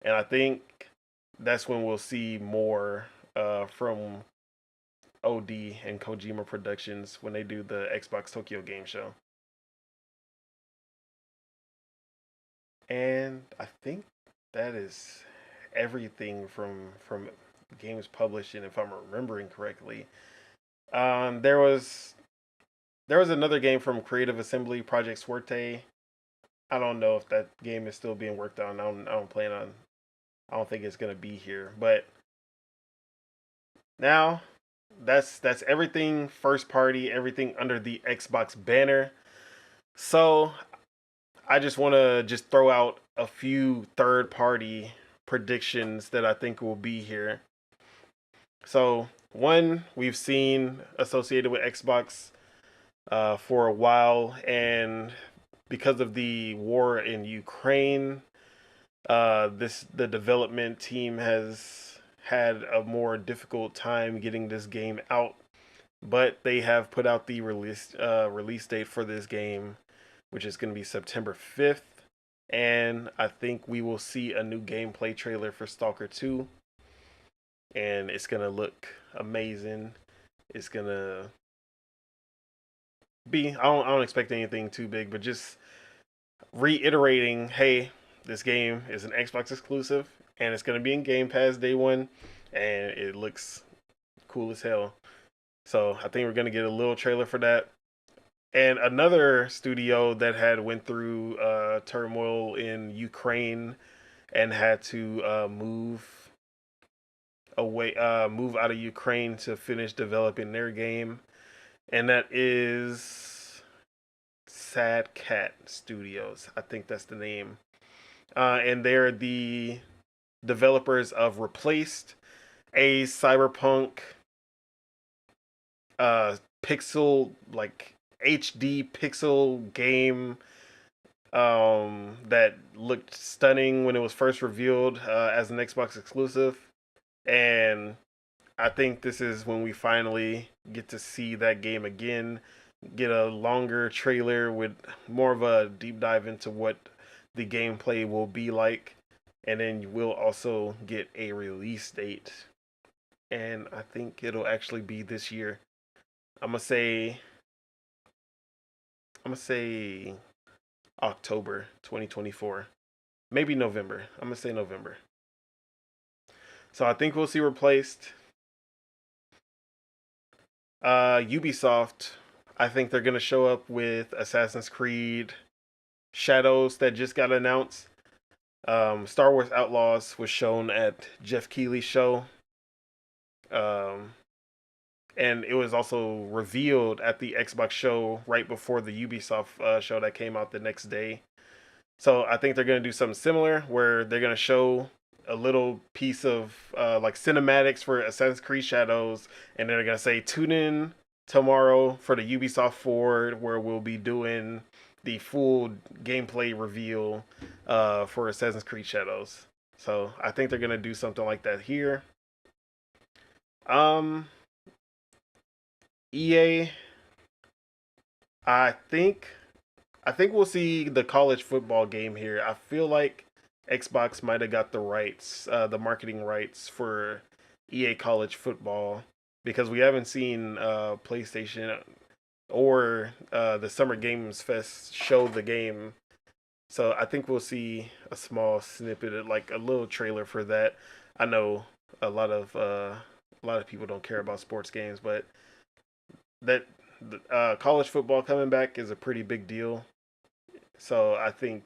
And I think that's when we'll see more from OD and Kojima Productions when they do the Xbox Tokyo Game Show. And I think that is everything from games published. And if I'm remembering correctly, there was another game from Creative Assembly, Project Suerte. I don't know if that game is still being worked on. I don't plan on. I don't think it's gonna be here. But now that's everything first party, everything under the Xbox banner. So I just want to just throw out a few third party predictions that I think will be here. So one we've seen associated with Xbox for a while, and because of the war in Ukraine, the development team has had a more difficult time getting this game out. But they have put out the release date for this game, which is going to be September 5th. And I think we will see a new gameplay trailer for Stalker 2. And it's going to look amazing. It's going to be, I don't expect anything too big, but just reiterating, hey, this game is an Xbox exclusive and it's going to be in Game Pass day one. And it looks cool as hell. So I think we're going to get a little trailer for that. And another studio that had went through turmoil in Ukraine and had to move out of Ukraine to finish developing their game, and that is Sad Cat Studios. I think that's the name. And they're the developers of Replaced, a cyberpunk pixel like HD pixel game that looked stunning when it was first revealed as an Xbox exclusive. And I think this is when we finally get to see that game again, get a longer trailer with more of a deep dive into what the gameplay will be like. And then we'll also get a release date. And I think it'll actually be this year. I'm gonna say I'm gonna say October 2024. Maybe November. I'm gonna say November. So I think we'll see Replaced. Ubisoft, I think they're gonna show up with Assassin's Creed Shadows that just got announced. Star Wars Outlaws was shown at Jeff Keighley's show. Um, and it was also revealed at the Xbox show right before the Ubisoft show that came out the next day. So I think they're going to do something similar where they're going to show a little piece of like cinematics for Assassin's Creed Shadows, and they're going to say tune in tomorrow for the Ubisoft Forward where we'll be doing the full gameplay reveal for Assassin's Creed Shadows. So I think they're going to do something like that here. Um, EA, I think I think we'll see the college football game here. I feel like Xbox might have got the rights, the marketing rights for EA College Football because we haven't seen PlayStation or the Summer Games Fest show the game. So I think we'll see a small snippet, like a little trailer for that. I know a lot of people don't care about sports games, but that college football coming back is a pretty big deal. So I think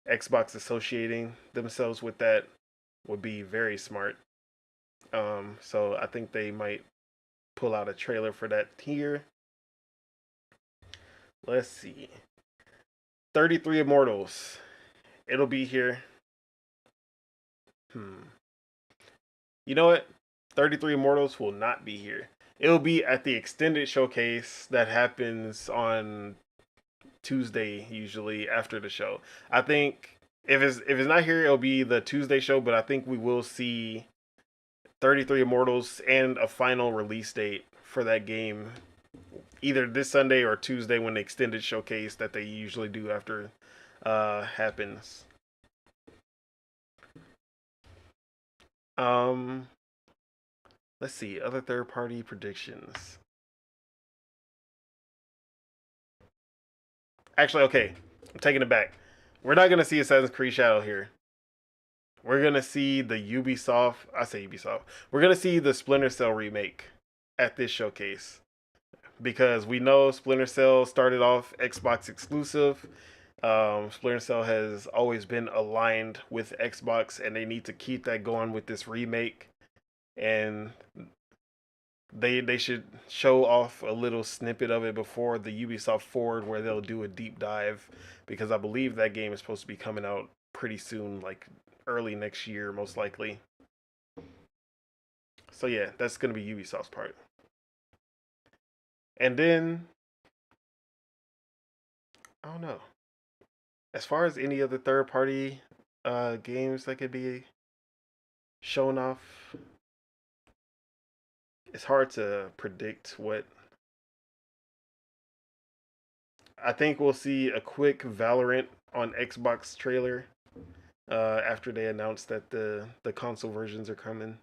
Xbox associating themselves with that would be very smart. So I think they might pull out a trailer for that here. Let's see. 33 Immortals. It'll be here. You know what? 33 Immortals will not be here. It'll be at the extended showcase that happens on Tuesday, usually after the show. I think if it's not here, it'll be the Tuesday show, but I think we will see 33 Immortals and a final release date for that game either this Sunday or Tuesday when the extended showcase that they usually do after happens. Um let's see, other third party predictions. Actually, okay, I'm taking it back. We're not gonna see Assassin's Creed Shadow here. We're gonna see the Ubisoft. I say Ubisoft. We're gonna see the Splinter Cell remake at this showcase because we know Splinter Cell started off Xbox exclusive. Splinter Cell has always been aligned with Xbox, and they need to keep that going with this remake. And they should show off a little snippet of it before the Ubisoft Forward, where they'll do a deep dive, because I believe that game is supposed to be coming out pretty soon, like early next year, most likely. So yeah, that's gonna be Ubisoft's part. And then I don't know. As far as any other third party games that could be shown off, it's hard to predict what. I think we'll see a quick Valorant on Xbox trailer after they announce that the console versions are coming.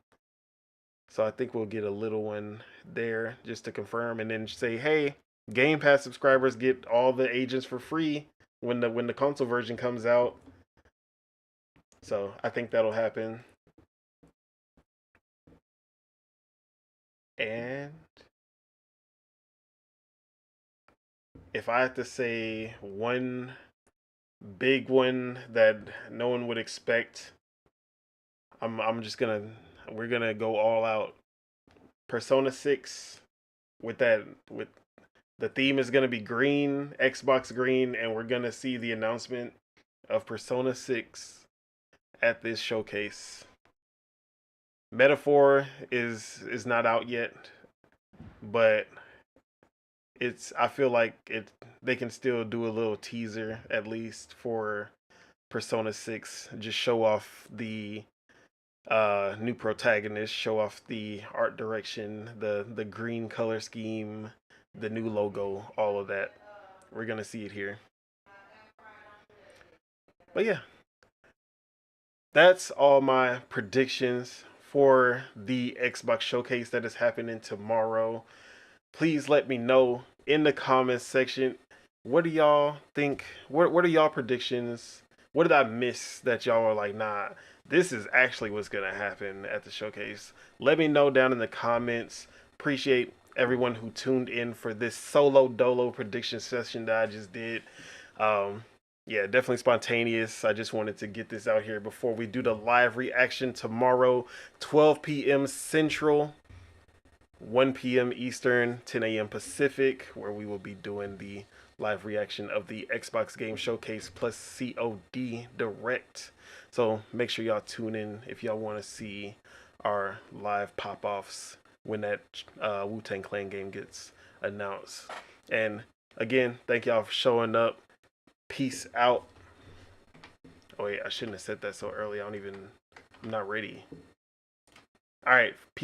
So I think we'll get a little one there just to confirm, and then say, hey, Game Pass subscribers get all the agents for free when the console version comes out. So I think that'll happen. And if I had to say one big one that no one would expect, I'm just gonna we're gonna go all out. Persona 6 with the theme is gonna be green, Xbox green, and we're gonna see the announcement of Persona 6 at this showcase. Metaphor is not out yet, but it's I feel like they can still do a little teaser at least for Persona 6, just show off the new protagonist, show off the art direction, the green color scheme, the new logo, all of that. We're gonna see it here. But yeah, that's all my predictions for the Xbox showcase that is happening tomorrow. Please let me know in the comments section, what do y'all think? What are y'all predictions? What did I miss that y'all are like, nah, this is actually what's gonna happen at the showcase? Let me know down in the comments. Appreciate everyone who tuned in for this solo dolo prediction session that I just did. Yeah, definitely spontaneous. I just wanted to get this out here before we do the live reaction tomorrow, 12 p.m. Central. 1 p.m. Eastern, 10 a.m. Pacific, where we will be doing the live reaction of the Xbox Game Showcase plus COD Direct. So make sure y'all tune in if y'all want to see our live pop-offs when that Wu-Tang Clan game gets announced. And again, thank y'all for showing up. Peace out. Oh wait, I shouldn't have said that so early. I'm not ready. All right. Peace.